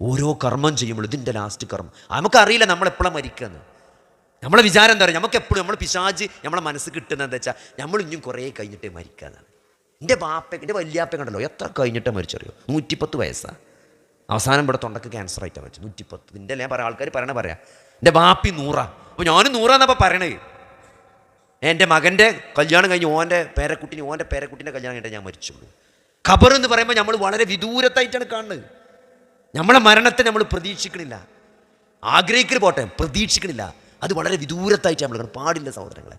ഓരോ കർമ്മം ചെയ്യുമ്പോൾ ഇതിൻ്റെ ലാസ്റ്റ് കർമ്മം നമുക്കറിയില്ല നമ്മളെപ്പോഴാണ് മരിക്കുകയെന്ന്. നമ്മളെ വിചാരം എന്താ പറയുക, നമുക്കെപ്പോഴും നമ്മൾ പിശാച് നമ്മളെ മനസ്സ് കിട്ടുന്നത് എന്താ വെച്ചാൽ നമ്മൾ ഇനിയും കുറേ കഴിഞ്ഞിട്ടേ മരിക്കാന്നാണ്. എൻ്റെ വല്യാപ്പ കണ്ടല്ലോ എത്ര കഴിഞ്ഞിട്ടേ മരിച്ചറിയോ, 110 വയസ്സാണ്. അവസാനം ഇവിടെ തൊണ്ടക്ക് ക്യാൻസർ ആയിട്ടാണ് മരിച്ചു. 110. ഇതിൻ്റെ ഞാൻ പറയാം, ആൾക്കാർ പറയാം എൻ്റെ ബാപ്പി 100. അപ്പോൾ ഞാനും 100 പറയണേ. എൻ്റെ മകൻ്റെ കല്യാണം കഴിഞ്ഞ് ഓൻ്റെ പേരക്കുട്ടീൻ്റെ കല്യാണം കഴിഞ്ഞിട്ട് ഞാൻ മരിച്ചുള്ളൂ. ഖബർ എന്ന് പറയുമ്പോൾ നമ്മൾ വളരെ വിദൂരത്തായിട്ടാണ് കാണുന്നത്. നമ്മളെ മരണത്തെ നമ്മൾ പ്രതീക്ഷിക്കണില്ല, ആഗ്രഹിക്കൽ പോട്ടെ, പ്രതീക്ഷിക്കണില്ല. അത് വളരെ വിദൂരത്തായിട്ട് നമ്മൾ പാടില്ല സഹോദരങ്ങളെ.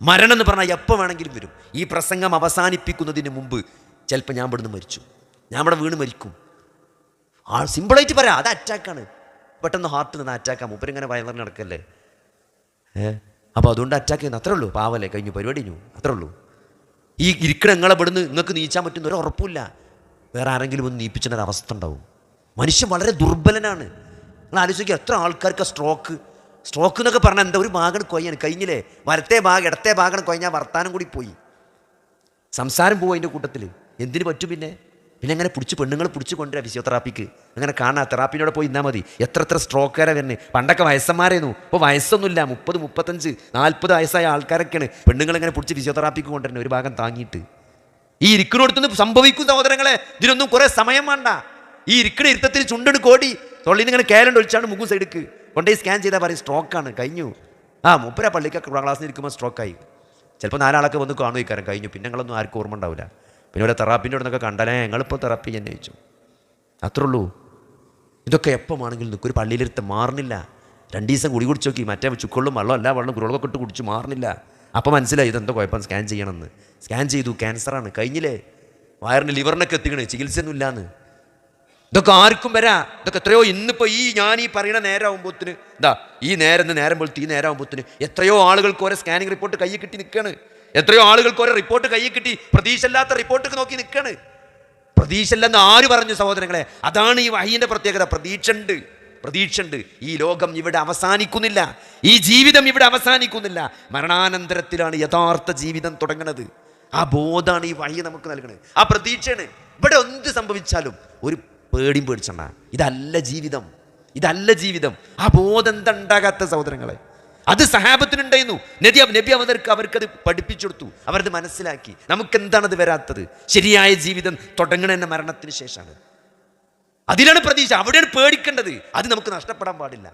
മരണം എന്ന് പറഞ്ഞാൽ എപ്പോൾ വേണമെങ്കിലും വരും. ഈ പ്രസംഗം അവസാനിപ്പിക്കുന്നതിന് മുമ്പ് ചിലപ്പോൾ ഞാൻ ഇവിടുന്ന് മരിച്ചു, ഞാൻ ഇവിടെ വീണ് മരിക്കും. സിമ്പിളായിട്ട് പറയാം, അത് അറ്റാക്കാണ്. പെട്ടെന്ന് ഹാർട്ട് നിന്ന് അറ്റാക്കാം. മൂപ്പരിങ്ങനെ വയറിന് നടക്കല്ലേ. അപ്പോൾ അതുകൊണ്ട് അറ്റാക്ക് ചെയ്യുന്നു, അത്രേ ഉള്ളൂ. പാവല്ലേ, കഴിഞ്ഞു, പരിപാടി കഴിഞ്ഞു, അത്രേ ഉള്ളൂ. ഈ ഇരിക്കണ നിങ്ങളെ ഇവിടുന്ന് നിങ്ങൾക്ക് നീച്ചാൻ പറ്റുന്ന ഒരു ഉറപ്പില്ല. വേറെ ആരെങ്കിലും ഒന്ന് നീപ്പിച്ചൊരു അവസ്ഥ ഉണ്ടാവും. മനുഷ്യൻ വളരെ ദുർബലനാണ്. നിങ്ങൾ ആലോചിക്കുക, എത്ര ആൾക്കാർക്ക് സ്ട്രോക്ക് എന്നൊക്കെ പറഞ്ഞാൽ എന്താ, ഒരു ഭാഗം കൊയ്യാണ് കഴിഞ്ഞില്ലേ, വലത്തെ ഭാഗം ഇടത്തെ ഭാഗം കൊയ്ഞ്ഞാൽ വർത്താനം കൂടി പോയി, സംസാരം പോവും അതിൻ്റെ കൂട്ടത്തിൽ. എന്തിനു പറ്റും പിന്നെ എങ്ങനെ പെണ്ണുങ്ങൾ പിടിച്ച് കൊണ്ടുവരാം ഫിസിയോതെറാപ്പിക്ക്. അങ്ങനെ കാണാം, തെറാപ്പിനോടെ പോയി ഇന്നാൽ മതി. എത്ര സ്ട്രോക്കാരാണ് വരുന്നത്. പണ്ടൊക്കെ വയസ്സന്മാരായിരുന്നു, ഇപ്പോൾ വയസ്സൊന്നുമില്ല. 30, 35, 40 വയസ്സായ ആൾക്കാരൊക്കെയാണ് പെണ്ണുങ്ങളിങ്ങനെ പിടിച്ച് ഫിസിയോതെറാപ്പിക്ക് കൊണ്ടുവരുന്നത്, ഒരു ഭാഗം താങ്ങിയിട്ട്. ഈ ഇരിക്കണോടത്തുനിന്ന് സംഭവിക്കും സഹോദരങ്ങളെ. ഇതിനൊന്നും കുറേ സമയം വേണ്ട. ഈ ഇരിക്കണ ഇരുത്തത്തിൽ ചുണ്ടട് കോടി തൊള്ളിന്ന് ഇങ്ങനെ കേലണ്ട് ഒഴിച്ചാണ് മുഖം സൈഡിക്ക് കൊണ്ടുപോയി സ്കാൻ ചെയ്താൽ പറയും സ്ട്രോക്കാണ്, കഴിഞ്ഞു. മൂപ്പര പള്ളിക്കൊക്കെ ക്ലാസ്സിൽ ഇരിക്കുമ്പോൾ സ്ട്രോക്കായി. ചിലപ്പോൾ 4 ആളൊക്കെ വന്ന് കാണും, കഴിഞ്ഞു. പിന്നെ നിങ്ങളൊന്നും ആർക്കും ഓർമ്മ ഉണ്ടാവില്ല. പിന്നെ ഇവിടെ തെറാപ്പിൻ്റെ അവിടെ നിന്നൊക്കെ കണ്ടാലേ ഞങ്ങളിപ്പോൾ തെറാപ്പി തന്നെ ചോദിച്ചു, അത്രേ ഉള്ളൂ. ഇതൊക്കെ എപ്പോൾ വേണമെങ്കിലും നിൽക്കും. ഒരു പള്ളിയിലിരുത്ത് മാറുന്നില്ല. 2 ദിവസം കുടിച്ച് നോക്കി, മറ്റേ ചുക്കൊള്ളും വെള്ളം കുരുളൊക്കെ ഇട്ട് കുടിച്ച് മാറുന്നില്ല. അപ്പോൾ മനസ്സിലായി ഇതെന്തോ കുഴപ്പം, സ്കാൻ ചെയ്യണമെന്ന്. സ്കാൻ ചെയ്തു, ക്യാൻസറാണ്, കഴിഞ്ഞില്ലേ. വയറിന് ലിവറിനൊക്കെ എത്തിക്കണേ, ചികിത്സയൊന്നുമില്ലാന്ന്. ഇതൊക്കെ ആർക്കും വരാം. ഇതൊക്കെ എത്രയോ ഇന്നിപ്പോൾ ഞാൻ ഈ പറയുന്ന നേരമാകുമ്പോഴത്തിന് ഈ നേരം പോലത്തെ ഈ നേരമാകുമ്പോഴത്തിന് എത്രയോ ആളുകൾക്ക് ഓരോ സ്കാനിങ് റിപ്പോർട്ട് കയ്യിൽ കിട്ടി നിൽക്കുകയാണ്. എത്രയോ ആളുകൾക്ക് ഓരോ റിപ്പോർട്ട് കയ്യിൽ കിട്ടി പ്രതീക്ഷയില്ലാത്ത റിപ്പോർട്ട് നോക്കി നിൽക്കുകയാണ്. പ്രതീക്ഷയില്ലെന്ന് ആര് പറഞ്ഞു സഹോദരങ്ങളെ? അതാണ് ഈ വഹീൻ്റെ പ്രത്യേകത. പ്രതീക്ഷയുണ്ട്. ഈ ലോകം ഇവിടെ അവസാനിക്കുന്നില്ല, ഈ ജീവിതം ഇവിടെ അവസാനിക്കുന്നില്ല. മരണാനന്തരത്തിലാണ് യഥാർത്ഥ ജീവിതം തുടങ്ങുന്നത്. ആ ബോധമാണ് ഈ വഹി നമുക്ക് നൽകുന്നത്, ആ പ്രതീക്ഷയാണ്. ഇവിടെ എന്ത് സംഭവിച്ചാലും ഒരു പേടിയും പേടിച്ചണ്ട. ഇതല്ല ജീവിതം. ആ ബോധം എന്താ ഉണ്ടാകാത്ത സഹോദരങ്ങളെ? അത് സഹാബത്തിനുണ്ടായിരുന്നു. നബി അവർക്കത് പഠിപ്പിച്ചു കൊടുത്തു, അവരത് മനസ്സിലാക്കി. നമുക്കെന്താണത് വരാത്തത്? ശരിയായ ജീവിതം തുടങ്ങണ തന്നെ മരണത്തിന് ശേഷമാണ്. അതിലാണ് പ്രതീക്ഷ, അവിടെയാണ് പേടിക്കേണ്ടത്. അത് നമുക്ക് നഷ്ടപ്പെടാൻ പാടില്ല.